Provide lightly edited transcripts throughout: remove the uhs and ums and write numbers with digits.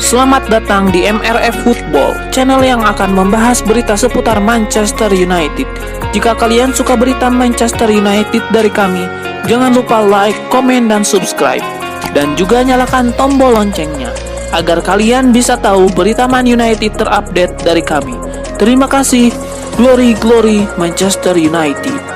Selamat datang di MRF Football, channel yang akan membahas berita seputar Manchester United. Jika kalian suka berita Manchester United dari kami, jangan lupa like, komen, dan subscribe. Dan juga nyalakan tombol loncengnya, agar kalian bisa tahu berita Man United terupdate dari kami. Terima kasih, Glory Glory Manchester United.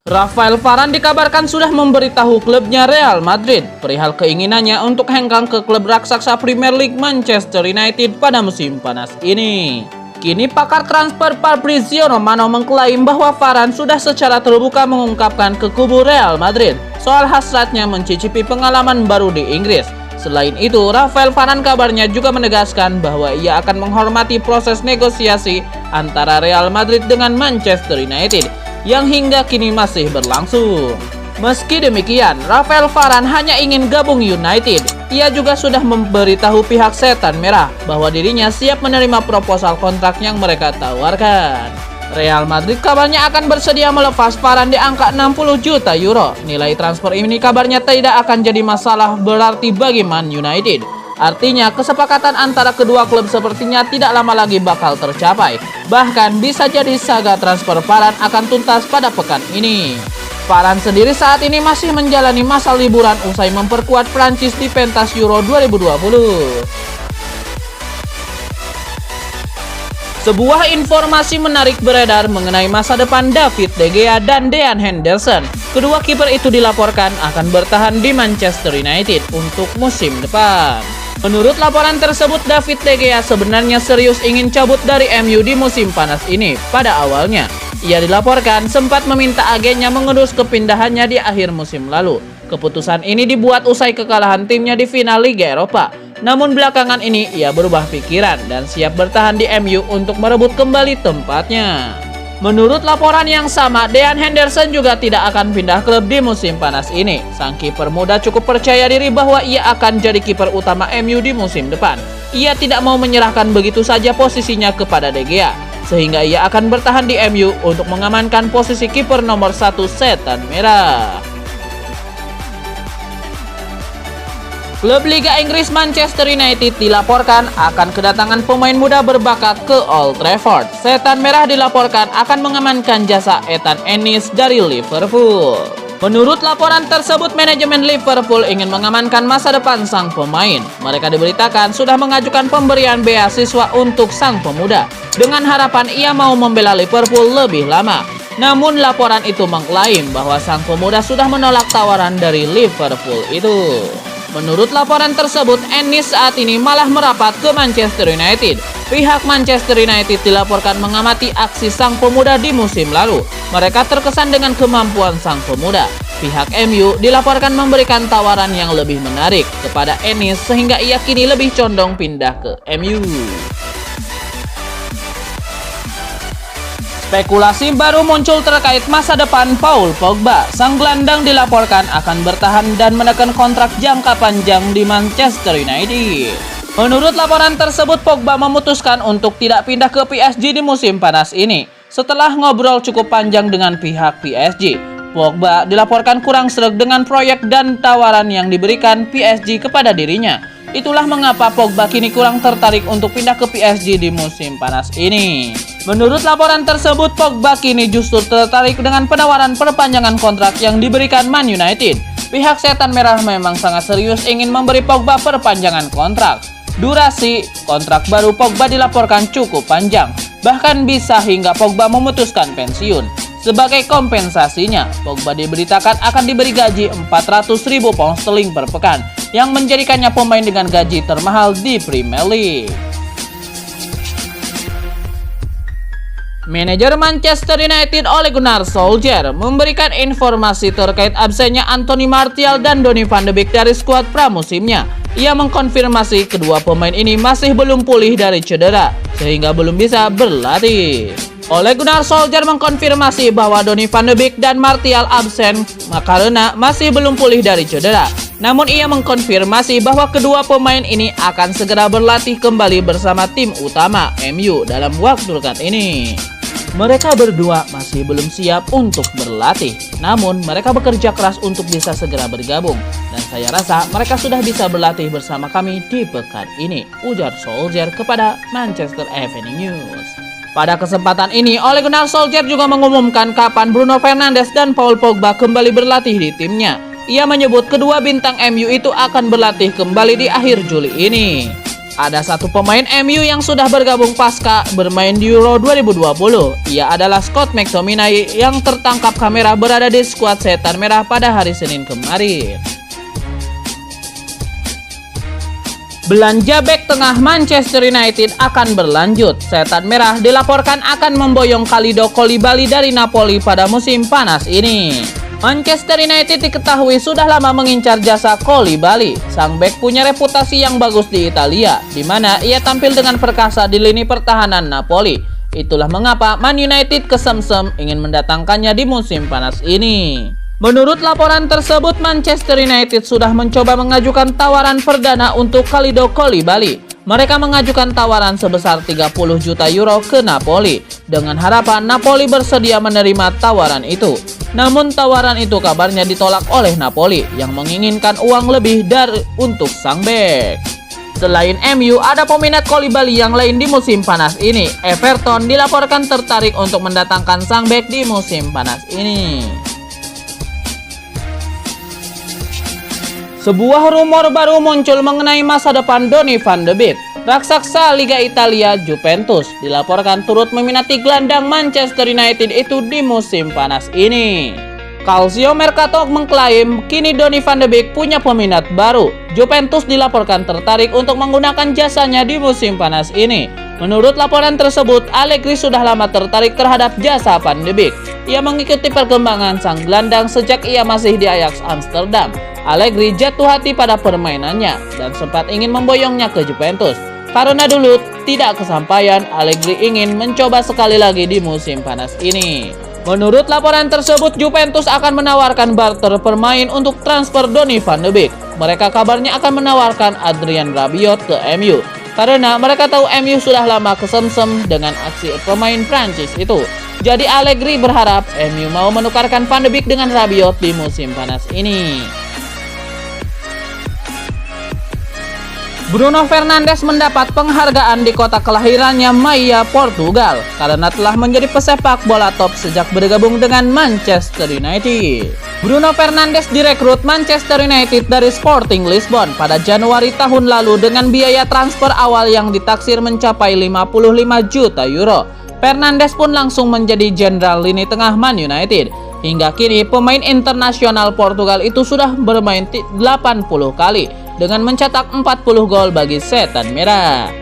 Rafael Varane dikabarkan sudah memberitahu klubnya Real Madrid perihal keinginannya untuk hengkang ke klub raksasa Premier League Manchester United pada musim panas ini. Kini pakar transfer Fabrizio Romano mengklaim bahwa Varane sudah secara terbuka mengungkapkan ke kubu Real Madrid soal hasratnya mencicipi pengalaman baru di Inggris. Selain itu, Rafael Varane kabarnya juga menegaskan bahwa ia akan menghormati proses negosiasi antara Real Madrid dengan Manchester United yang hingga kini masih berlangsung. Meski demikian, Rafael Varane hanya ingin gabung United. Ia juga sudah memberitahu pihak Setan Merah bahwa dirinya siap menerima proposal kontrak yang mereka tawarkan. Real Madrid kabarnya akan bersedia melepas Varane di angka 60 juta euro. Nilai transfer ini kabarnya tidak akan jadi masalah berarti bagi Man United. Artinya, kesepakatan antara kedua klub sepertinya tidak lama lagi bakal tercapai. Bahkan bisa jadi saga transfer Varane akan tuntas pada pekan ini. Varane sendiri saat ini masih menjalani masa liburan usai memperkuat Prancis di pentas Euro 2020. Sebuah informasi menarik beredar mengenai masa depan David De Gea dan Dean Henderson. Kedua kiper itu dilaporkan akan bertahan di Manchester United untuk musim depan. Menurut laporan tersebut, David De Gea sebenarnya serius ingin cabut dari MU di musim panas ini. Pada awalnya, ia dilaporkan sempat meminta agennya mengurus kepindahannya di akhir musim lalu. Keputusan ini dibuat usai kekalahan timnya di final Liga Eropa. Namun belakangan ini ia berubah pikiran dan siap bertahan di MU untuk merebut kembali tempatnya. Menurut laporan yang sama, Dean Henderson juga tidak akan pindah klub di musim panas ini. Sang kiper muda cukup percaya diri bahwa ia akan jadi kiper utama MU di musim depan. Ia tidak mau menyerahkan begitu saja posisinya kepada De Gea, sehingga ia akan bertahan di MU untuk mengamankan posisi kiper nomor 1 Setan Merah. Klub Liga Inggris Manchester United dilaporkan akan kedatangan pemain muda berbakat ke Old Trafford. Setan Merah dilaporkan akan mengamankan jasa Ethan Ennis dari Liverpool. Menurut laporan tersebut, manajemen Liverpool ingin mengamankan masa depan sang pemain. Mereka diberitakan sudah mengajukan pemberian beasiswa untuk sang pemuda dengan harapan ia mau membela Liverpool lebih lama. Namun laporan itu mengklaim bahwa sang pemuda sudah menolak tawaran dari Liverpool itu. Menurut laporan tersebut, Ennis saat ini malah merapat ke Manchester United. Pihak Manchester United dilaporkan mengamati aksi sang pemuda di musim lalu. Mereka terkesan dengan kemampuan sang pemuda. Pihak MU dilaporkan memberikan tawaran yang lebih menarik kepada Ennis sehingga ia kini lebih condong pindah ke MU. Spekulasi baru muncul terkait masa depan Paul Pogba. Sang gelandang dilaporkan akan bertahan dan menekan kontrak jangka panjang di Manchester United. Menurut laporan tersebut, Pogba memutuskan untuk tidak pindah ke PSG di musim panas ini. Setelah ngobrol cukup panjang dengan pihak PSG, Pogba dilaporkan kurang sreg dengan proyek dan tawaran yang diberikan PSG kepada dirinya. Itulah mengapa Pogba kini kurang tertarik untuk pindah ke PSG di musim panas ini. Menurut laporan tersebut, Pogba kini justru tertarik dengan penawaran perpanjangan kontrak yang diberikan Man United. Pihak Setan Merah memang sangat serius ingin memberi Pogba perpanjangan kontrak. Durasi kontrak baru Pogba dilaporkan cukup panjang, bahkan bisa hingga Pogba memutuskan pensiun. Sebagai kompensasinya, Pogba diberitakan akan diberi gaji 400.000 pound sterling per pekan, yang menjadikannya pemain dengan gaji termahal di Premier League. Manajer Manchester United Ole Gunnar Solskjaer memberikan informasi terkait absennya Anthony Martial dan Donny van de Beek dari skuad pramusimnya. Ia mengkonfirmasi kedua pemain ini masih belum pulih dari cedera, sehingga belum bisa berlatih. Ole Gunnar Solskjaer mengkonfirmasi bahwa Donny van de Beek dan Martial absen karena masih belum pulih dari cedera. Namun ia mengkonfirmasi bahwa kedua pemain ini akan segera berlatih kembali bersama tim utama MU dalam waktu dekat ini. Mereka berdua masih belum siap untuk berlatih, namun mereka bekerja keras untuk bisa segera bergabung. Dan saya rasa mereka sudah bisa berlatih bersama kami di pekan ini, ujar Solskjaer kepada Manchester Evening News. Pada kesempatan ini, Ole Gunnar Solskjaer juga mengumumkan kapan Bruno Fernandes dan Paul Pogba kembali berlatih di timnya. Ia menyebut kedua bintang MU itu akan berlatih kembali di akhir Juli ini. Ada satu pemain MU yang sudah bergabung pasca bermain di Euro 2020. Ia adalah Scott McTominay yang tertangkap kamera berada di skuad Setan Merah pada hari Senin kemarin. Belanja bek tengah Manchester United akan berlanjut. Setan Merah dilaporkan akan memboyong Kalidou Koulibaly dari Napoli pada musim panas ini. Manchester United diketahui sudah lama mengincar jasa Koulibaly. Sang bek punya reputasi yang bagus di Italia, di mana ia tampil dengan perkasa di lini pertahanan Napoli. Itulah mengapa Man United kesemsem ingin mendatangkannya di musim panas ini. Menurut laporan tersebut, Manchester United sudah mencoba mengajukan tawaran perdana untuk Kalidou Koulibaly. Mereka mengajukan tawaran sebesar 30 juta euro ke Napoli, dengan harapan Napoli bersedia menerima tawaran itu. Namun tawaran itu kabarnya ditolak oleh Napoli yang menginginkan uang lebih dari untuk sang bek. Selain MU, ada peminat Koulibaly yang lain di musim panas ini. Everton dilaporkan tertarik untuk mendatangkan sang bek di musim panas ini. Sebuah rumor baru muncul mengenai masa depan Donny van de Beek. Raksasa Liga Italia Juventus dilaporkan turut meminati gelandang Manchester United itu di musim panas ini. Calcio Mercato mengklaim kini Donny van de Beek punya peminat baru. Juventus dilaporkan tertarik untuk menggunakan jasanya di musim panas ini. Menurut laporan tersebut, Allegri sudah lama tertarik terhadap jasa Van de Beek. Ia mengikuti perkembangan sang gelandang sejak ia masih di Ajax Amsterdam. Allegri jatuh hati pada permainannya dan sempat ingin memboyongnya ke Juventus. Karena dulu tidak kesampaian, Allegri ingin mencoba sekali lagi di musim panas ini. Menurut laporan tersebut, Juventus akan menawarkan barter pemain untuk transfer Donny van de Beek. Mereka kabarnya akan menawarkan Adrien Rabiot ke MU. Karena mereka tahu MU sudah lama kesemsem dengan aksi pemain Prancis itu. Jadi Allegri berharap MU mau menukarkan Van de Beek dengan Rabiot di musim panas ini. Bruno Fernandes mendapat penghargaan di kota kelahirannya Maia, Portugal, karena telah menjadi pesepak bola top sejak bergabung dengan Manchester United. Bruno Fernandes direkrut Manchester United dari Sporting Lisbon pada Januari tahun lalu dengan biaya transfer awal yang ditaksir mencapai 55 juta euro. Fernandes pun langsung menjadi jenderal lini tengah Man United. Hingga kini pemain internasional Portugal itu sudah bermain 80 kali dengan mencetak 40 gol bagi Setan Merah.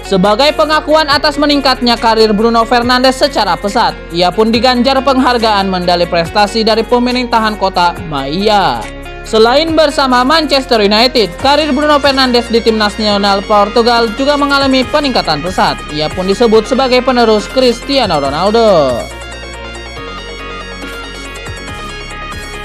Sebagai pengakuan atas meningkatnya karir Bruno Fernandes secara pesat, ia pun diganjar penghargaan medali prestasi dari pemerintahan kota Maia. Selain bersama Manchester United, karir Bruno Fernandes di tim nasional Portugal juga mengalami peningkatan pesat. Ia pun disebut sebagai penerus Cristiano Ronaldo.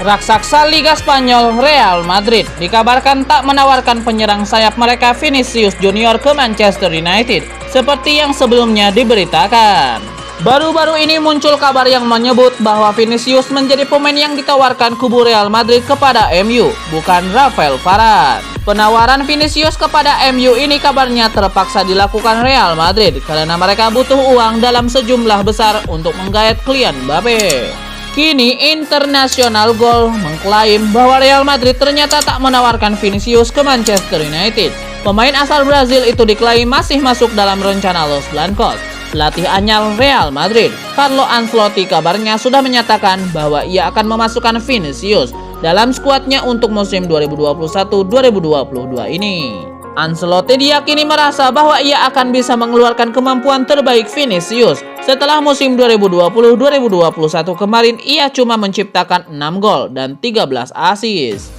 Raksasa Liga Spanyol Real Madrid dikabarkan tak menawarkan penyerang sayap mereka Vinicius Junior ke Manchester United seperti yang sebelumnya diberitakan. Baru-baru ini muncul kabar yang menyebut bahwa Vinicius menjadi pemain yang ditawarkan kubu Real Madrid kepada MU, bukan Rafael Varane. Penawaran Vinicius kepada MU ini kabarnya terpaksa dilakukan Real Madrid karena mereka butuh uang dalam sejumlah besar untuk menggait Kylian Mbappe. Kini International Goal mengklaim bahwa Real Madrid ternyata tak menawarkan Vinicius ke Manchester United. Pemain asal Brazil itu diklaim masih masuk dalam rencana Los Blancos. Pelatih anyar Real Madrid, Carlo Ancelotti, kabarnya sudah menyatakan bahwa ia akan memasukkan Vinicius dalam skuadnya untuk musim 2021-2022 ini. Ancelotti diyakini merasa bahwa ia akan bisa mengeluarkan kemampuan terbaik Vinicius. Setelah musim 2020-2021 kemarin, ia cuma menciptakan 6 gol dan 13 assist.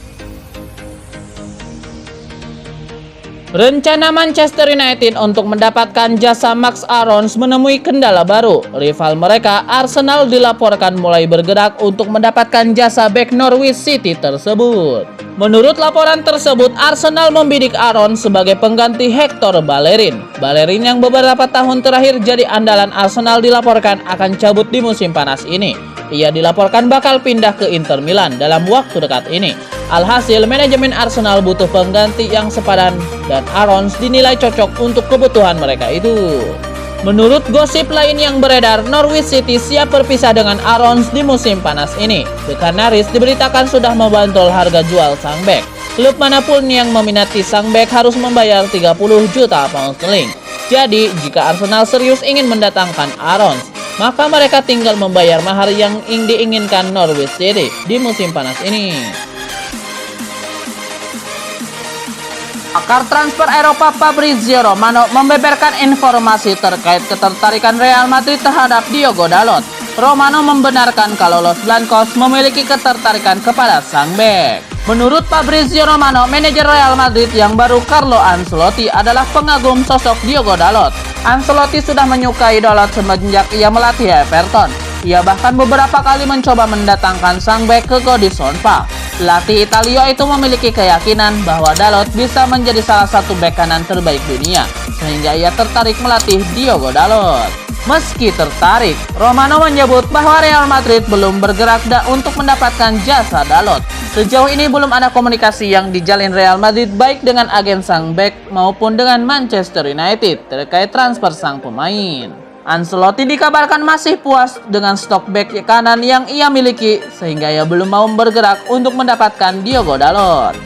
Rencana Manchester United untuk mendapatkan jasa Max Aarons menemui kendala baru. Rival mereka, Arsenal, dilaporkan mulai bergerak untuk mendapatkan jasa bek Norwich City tersebut. Menurut laporan tersebut, Arsenal membidik Aarons sebagai pengganti Hector Bellerin. Bellerin yang beberapa tahun terakhir jadi andalan Arsenal dilaporkan akan cabut di musim panas ini. Ia dilaporkan bakal pindah ke Inter Milan dalam waktu dekat ini. Alhasil, manajemen Arsenal butuh pengganti yang sepadan dan Aarons dinilai cocok untuk kebutuhan mereka itu. Menurut gosip lain yang beredar, Norwich City siap berpisah dengan Aarons di musim panas ini. The Canaries diberitakan sudah membandrol harga jual sang bek. Klub manapun yang meminati sang bek harus membayar 30 juta pound sterling. Jadi, jika Arsenal serius ingin mendatangkan Aarons, maka mereka tinggal membayar mahar yang diinginkan Norwich City di musim panas ini. Pakar transfer Eropa Fabrizio Romano membeberkan informasi terkait ketertarikan Real Madrid terhadap Diogo Dalot. Romano membenarkan kalau Los Blancos memiliki ketertarikan kepada sang bek. Menurut Fabrizio Romano, manajer Real Madrid yang baru Carlo Ancelotti adalah pengagum sosok Diogo Dalot. Ancelotti sudah menyukai Dalot semenjak ia melatih Everton. Ia bahkan beberapa kali mencoba mendatangkan sang bek ke Goodison Park. Pelatih Italia itu memiliki keyakinan bahwa Dalot bisa menjadi salah satu bek kanan terbaik dunia, sehingga ia tertarik melatih Diogo Dalot. Meski tertarik, Romano menyebut bahwa Real Madrid belum bergerak untuk mendapatkan jasa Dalot. Sejauh ini belum ada komunikasi yang dijalin Real Madrid baik dengan agen sang bek maupun dengan Manchester United terkait transfer sang pemain. Ancelotti dikabarkan masih puas dengan stok bek kanan yang ia miliki sehingga ia belum mau bergerak untuk mendapatkan Diogo Dalot.